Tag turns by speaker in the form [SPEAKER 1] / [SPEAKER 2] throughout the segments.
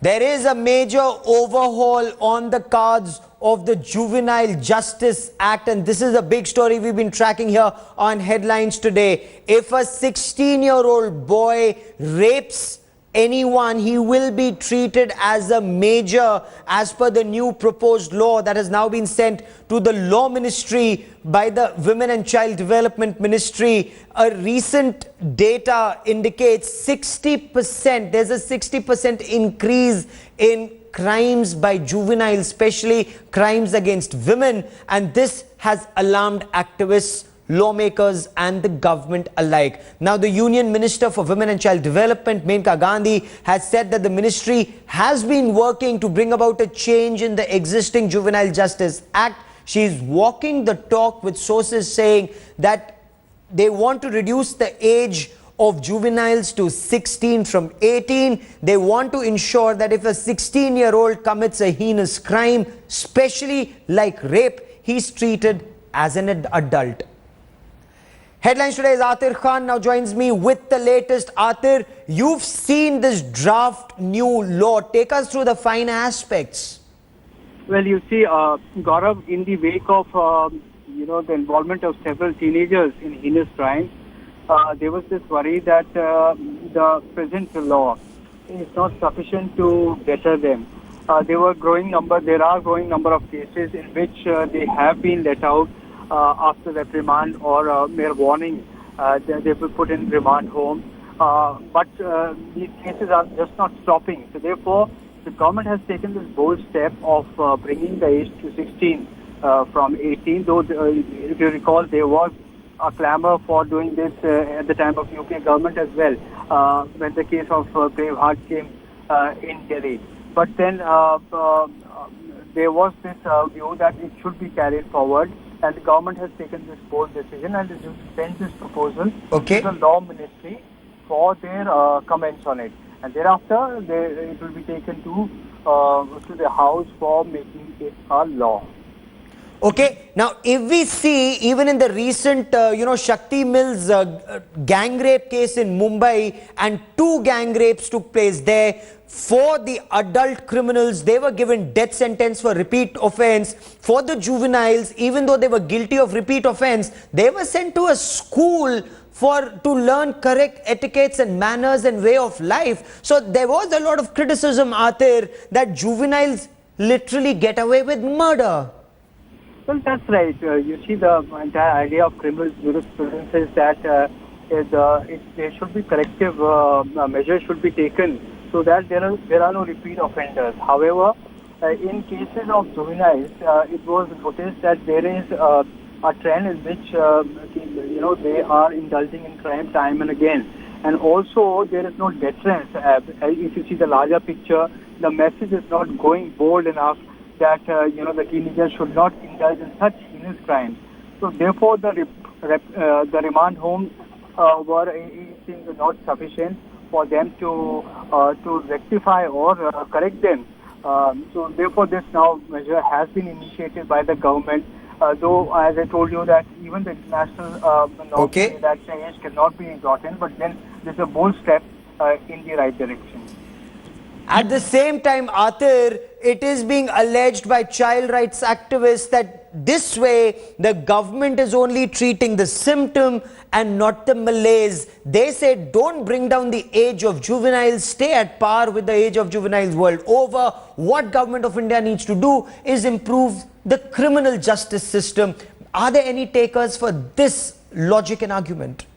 [SPEAKER 1] There is a major overhaul on the cards of the Juvenile Justice Act, and this is a big story we've been tracking here on Headlines today. If a 16-year-old boy rapes anyone, he will be treated as a major as per the new proposed law that has now been sent to the Law Ministry by the Women and Child Development Ministry. A recent data indicates 60%, there's a 60% increase in crimes by juveniles, especially crimes against women, and this has alarmed activists, lawmakers and the government alike. Now, the Union Minister for Women and Child Development, Maneka Gandhi, has said that the ministry has been working to bring about a change in the existing Juvenile Justice Act. She is walking the talk, with sources saying that they want to reduce the age of juveniles to 16 from 18. They want to ensure that if a 16-year-old commits a heinous crime, especially like rape, he's treated as an adult. Headlines Today's Atir Khan now joins me with the latest. Atir, you've seen this draft new law. Take us through the fine aspects.
[SPEAKER 2] Well, you see, Gaurav, in the wake of, the involvement of several teenagers in heinous crimes, there was this worry that the present law is not sufficient to deter them. There are growing number of cases in which they have been let out after reprimand or mere warning. They were put in remand home. But these cases are just not stopping. So therefore, the government has taken this bold step of bringing the age to 16 from 18. Though, if you recall, there was a clamour for doing this at the time of UK government as well, when the case of Braveheart came in Delhi. But then there was this view that it should be carried forward, and the government has taken this bold decision and has sent this proposal to the Law Ministry for their comments on it. And thereafter, it will be taken to the House for making it a law.
[SPEAKER 1] Okay, now if we see even in the recent, Shakti Mills gang rape case in Mumbai, and 2 gang rapes took place there. For the adult criminals, they were given death sentence for repeat offence. For the juveniles, even though they were guilty of repeat offence, they were sent to a school to learn correct etiquettes and manners and way of life. So there was a lot of criticism, Atir, that juveniles literally get away with murder.
[SPEAKER 2] Well, that's right. You see, the entire idea of criminal jurisprudence is that there should be corrective measures should be taken so that there are no repeat offenders. However, in cases of juveniles, it was noticed that there is a trend in which they are indulging in crime time and again, and also there is no deterrence. If you see the larger picture, the message is not going bold enough that the teenagers should not indulge in such heinous crimes. So therefore, the remand homes were not sufficient for them to rectify or correct them. So therefore, this now measure has been initiated by the government. Though, as I told you, that even the international norms say that age cannot be brought in, but then there's a bold step in the right direction.
[SPEAKER 1] At the same time, Atir, it is being alleged by child rights activists that this way the government is only treating the symptom and not the malaise. They say don't bring down the age of juveniles, stay at par with the age of juveniles world over. What Government of India needs to do is improve the criminal justice system. Are there any takers for this logic and argument?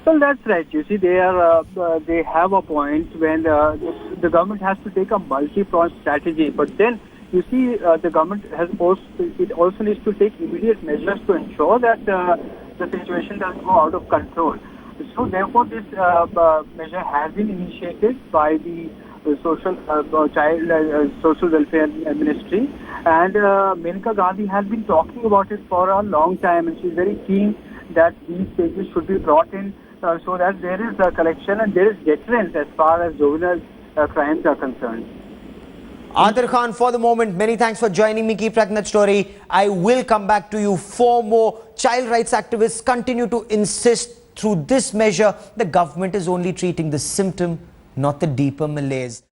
[SPEAKER 2] Well, that's right. You see, they have a point when the government has to take a multi-pronged strategy. But then, you see, the government also needs to take immediate measures to ensure that the situation doesn't go out of control. So, therefore, this measure has been initiated by the Social Welfare Ministry, and Maneka Gandhi has been talking about it for a long time, and she's very keen that these changes should be brought in. So that there is a collection and there is deterrence as far as juvenile crimes are concerned.
[SPEAKER 1] Atir Khan, for the moment, many thanks for joining me. Keep tracking that story. I will come back to you for more. Child rights activists continue to insist through this measure the government is only treating the symptom, not the deeper malaise.